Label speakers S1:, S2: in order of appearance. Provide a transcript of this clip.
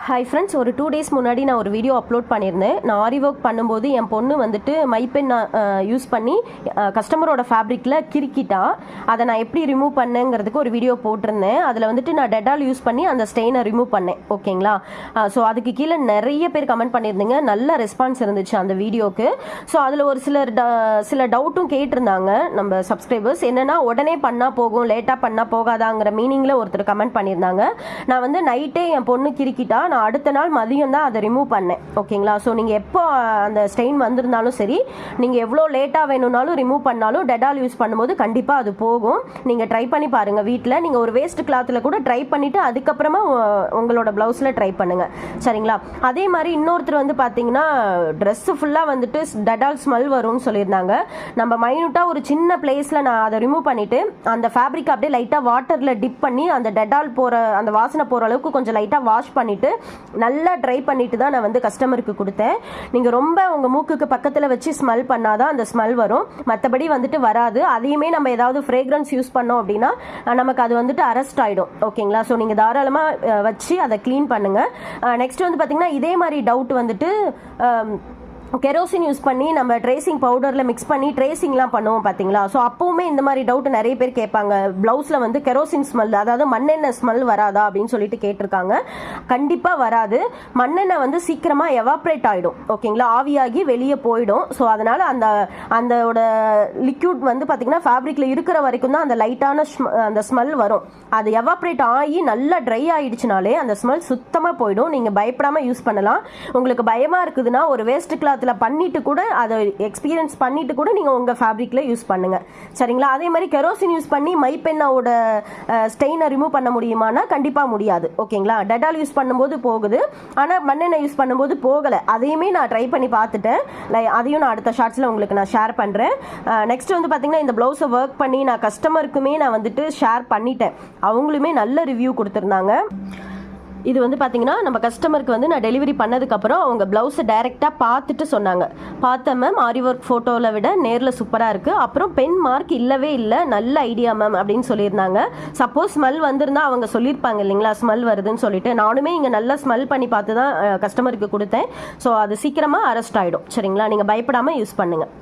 S1: Hi friends, ஒரு 2 days முன்னாடி நான் ஒரு வீடியோ அப்லோட் பண்ணியிருந்தேன். நான் ஆரி ஒர்க் பண்ணும்போது என் பொண்ணு வந்துட்டு மைப்பென் யூஸ் பண்ணி கஸ்டமரோட ஃபேப்ரிக்கில் கிறுக்கிட்டா. அதை நான் எப்படி ரிமூவ் பண்ணேங்கிறதுக்கு ஒரு வீடியோ போட்டிருந்தேன். அதில் வந்துட்டு நான் டெட்டால் யூஸ் பண்ணி அந்த ஸ்டெயினை ரிமூவ் பண்ணேன். ஓகேங்களா? ஸோ அதுக்கு கீழே நிறைய பேர் கமெண்ட் பண்ணியிருந்தீங்க. நல்ல ரெஸ்பான்ஸ் இருந்துச்சு அந்த வீடியோக்கு. ஸோ அதில் ஒரு சில டவுட்டும் கேட்டிருந்தாங்க நம்ம சப்ஸ்கிரைபர்ஸ். என்னென்னா, உடனே பண்ணால் போகும், லேட்டாக பண்ணால் போகாதாங்கிற மீனிங்கில் ஒருத்தர் கமெண்ட் பண்ணியிருந்தாங்க. நான் வந்து நைட்டே என் பொண்ணு கிறுக்கிட்டா, நான் அடுத்த நாள் மதியம் தான் அதை ரிமூவ் பண்ணேன். ஓகேங்களா? ஸோ நீங்கள் எப்போ அந்த ஸ்டெயின் வந்திருந்தாலும் சரி, நீங்கள் எவ்வளோ லேட்டாக வேணும்னாலும் ரிமூவ் பண்ணாலும் டெட்டால் யூஸ் பண்ணும்போது கண்டிப்பாக அது போகும். நீங்கள் ட்ரை பண்ணி பாருங்கள் வீட்டில். நீங்கள் ஒரு வேஸ்ட் கிளாத்தில் கூட ட்ரை பண்ணிவிட்டு அதுக்கப்புறமா உங்களோட ப்ளவுஸில் ட்ரை பண்ணுங்கள். சரிங்களா? அதே மாதிரி இன்னொருத்தர் வந்து பார்த்தீங்கன்னா, ட்ரெஸ்ஸு ஃபுல்லாக வந்துட்டு டெட்டால் ஸ்மெல் வரும்னு சொல்லியிருந்தாங்க. நம்ம மைனூட்டாக ஒரு சின்ன பிளேஸில் நான் அதை ரிமூவ் பண்ணிவிட்டு அந்த ஃபேப்ரிக் அப்படியே லைட்டாக வாட்டரில் டிப் பண்ணி அந்த டெட்டால் போகிற அந்த வாசனை போகிற அளவுக்கு கொஞ்சம் லைட்டாக வாஷ் பண்ணிவிட்டு நல்லா ட்ரை பண்ணிட்டு தான் நான் வந்து கஸ்டமருக்கு கொடுத்தேன். நீங்கள் ரொம்ப உங்கள் மூக்குக்கு பக்கத்தில் வச்சு ஸ்மெல் பண்ணாதான் அந்த ஸ்மெல் வரும், மற்றபடி வந்துட்டு வராது. அதையுமே நம்ம ஏதாவது ஃப்ரேக்ரன்ஸ் யூஸ் பண்ணோம் அப்படின்னா நமக்கு அது வந்துட்டு அரெஸ்ட் ஆகிடும். ஓகேங்களா? ஸோ நீங்கள் தாராளமாக வச்சு அதை க்ளீன் பண்ணுங்கள். நெக்ஸ்ட் வந்து பார்த்தீங்கன்னா, இதே மாதிரி டவுட் வந்துட்டு கெரோசின் யூஸ் பண்ணி நம்ம ட்ரேசிங் பவுடரில் மிக்ஸ் பண்ணி ட்ரேசிங்லாம் பண்ணுவோம் பார்த்தீங்களா? ஸோ அப்போவுமே இந்த மாதிரி டவுட் நிறைய பேர் கேட்பாங்க. ப்ளவுஸில் வந்து கெரோசின் ஸ்மெல், அதாவது மண்ணெண்ணெய் ஸ்மெல் வராதா அப்படின்னு சொல்லிட்டு கேட்டிருக்காங்க. கண்டிப்பாக வராது. மண்ணெண்ணெய் வந்து சீக்கிரமாக எவாப்ரேட் ஆகிடும். ஓகேங்களா? ஆவியாகி வெளியே போயிடும். ஸோ அதனால் அந்தோட லிக்யூட் வந்து பார்த்தீங்கன்னா ஃபேப்ரிக்கில் இருக்கிற வரைக்கும் தான் அந்த லைட்டான அந்த ஸ்மெல் வரும். அது எவாப்ரேட் ஆகி நல்லா ட்ரை ஆகிடுச்சுனாலே அந்த ஸ்மெல் சுத்தமாக போயிடும். நீங்கள் பயப்படாமல் யூஸ் பண்ணலாம். உங்களுக்கு பயமாக இருக்குதுன்னா ஒரு வேஸ்ட் கிளாத் பண்ணிட்டு கூட, அதை எக்ஸ்பீரியன்ஸ் பண்ணிட்டு கூட நீங்க உங்க ஃபேப்ரிக்ல யூஸ் பண்ணுங்க. சரிங்களா? அதே மாதிரி கெரோசின் யூஸ் பண்ணி மைப்பெண்ணோட ஸ்டெயினை ரிமூவ் பண்ண முடியுமானா கண்டிப்பா முடியாது. ஓகேங்களா? டெட்டால் யூஸ் பண்ணும்போது போகுது, ஆனா மண்ணெண்ணெய் யூஸ் பண்ணும்போது போகல. அதையுமே நான் ட்ரை பண்ணி பார்த்துட்டேன். அதையும் நான் அடுத்த ஷார்ட்ஸ்ல உங்களுக்கு நான் ஷேர் பண்றேன். நெக்ஸ்ட் வந்து பாத்தீங்கன்னா, இந்த பிளவுஸை ஒர்க் பண்ணி நான் கஸ்டமருக்குமே நான் வந்துட்டு ஷேர் பண்ணிட்டேன். அவங்களுமே நல்ல ரிவ்யூ கொடுத்துருந்தாங்க. இது வந்து பார்த்தீங்கன்னா, நம்ம கஸ்டமருக்கு வந்து நான் டெலிவரி பண்ணதுக்கப்புறம் அவங்க ப்ளவுஸை டைரெக்டாக பார்த்துட்டு சொன்னாங்க. பார்த்தேன் மேம், ஆரி ஒர்க் ஃபோட்டோவில் விட நேரில் சூப்பராக இருக்குது. அப்புறம் பென் மார்க் இல்லவே இல்லை, நல்ல ஐடியா மேம் அப்படின்னு சொல்லியிருந்தாங்க. சப்போஸ் ஸ்மெல் வந்திருந்தா அவங்க சொல்லியிருப்பாங்க இல்லைங்களா, ஸ்மெல் வருதுன்னு சொல்லிட்டு. நானுமே இங்கே நல்லா ஸ்மெல் பண்ணி பார்த்து தான் கஸ்டமருக்கு கொடுத்தேன். ஸோ அது சீக்கிரமாக அரெஸ்ட் ஆகிடும். சரிங்களா? நீங்கள் பயப்படாமல் யூஸ் பண்ணுங்கள்.